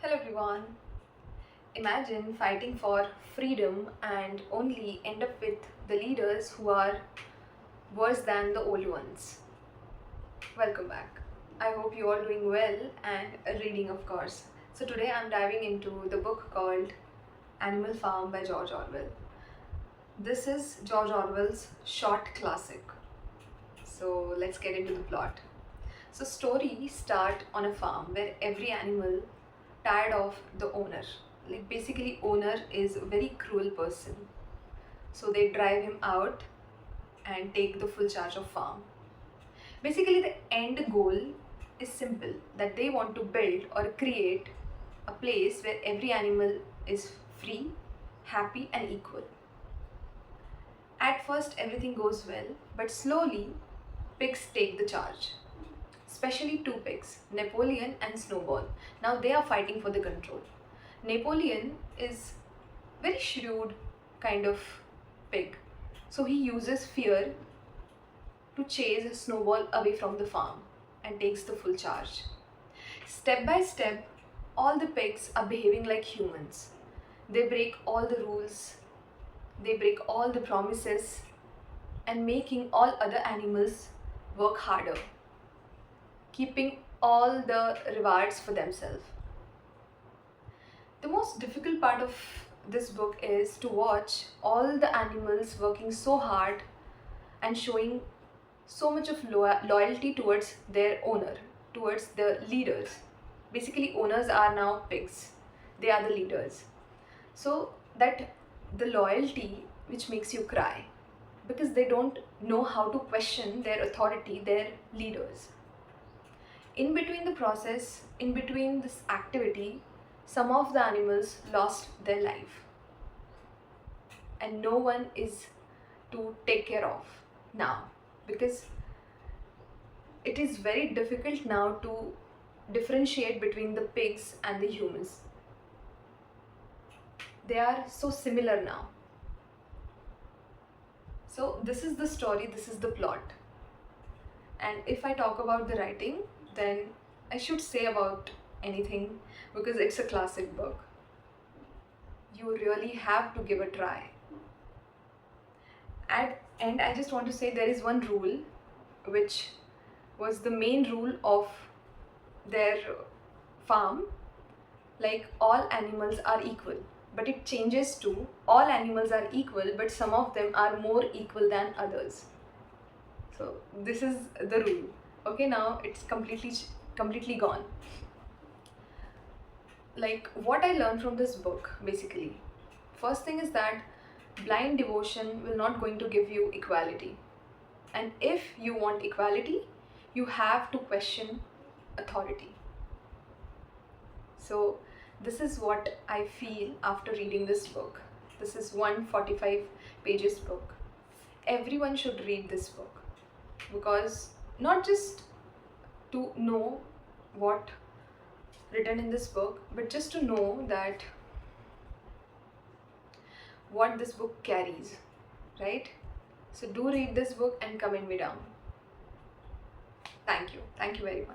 Hello everyone. Imagine fighting for freedom and only end up with the leaders who are worse than the old ones. Welcome back. I hope you are doing well and reading, of course. So today I'm diving into the book called Animal Farm by George Orwell. This is George Orwell's short classic. So let's get into the plot. So stories start on a farm where every animal tired of the owner. Like basically owner is a very cruel person. So they drive him out and take the full charge of farm. Basically the end goal is simple, that they want to build or create a place where every animal is free, happy and equal. At first everything goes well, but slowly pigs take the charge. Especially two pigs, Napoleon and Snowball. Now they are fighting for the control. Napoleon is very shrewd kind of pig. So he uses fear to chase Snowball away from the farm and takes the full charge. Step by step, all the pigs are behaving like humans. They break all the rules, they break all the promises and making all other animals work harder, keeping all the rewards for themselves. The most difficult part of this book is to watch all the animals working so hard and showing so much of loyalty towards their owner, towards the leaders. Basically, owners are now pigs, they are the leaders. So, that the loyalty which makes you cry because they don't know how to question their authority, their leaders. In between the process, in between this activity, some of the animals lost their life and no one is to take care of now, because it is very difficult now to differentiate between the pigs and the humans. They are so similar now. So this is the story, this is the plot. And if I talk about the writing, then I should say about anything because it's a classic book. You really have to give a try. And I just want to say there is one rule which was the main rule of their farm, like all animals are equal, but it changes to all animals are equal but some of them are more equal than others. So this is the rule. Okay, now it's completely gone. Like what I learned from this book, basically, first thing is that blind devotion will not going to give you equality. And if you want equality, you have to question authority. So this is what I feel after reading this book. This is 145 pages book. Everyone should read this book because not just to know what written in this book, but just to know that what this book carries, right? So do read this book and comment me down. Thank you very much.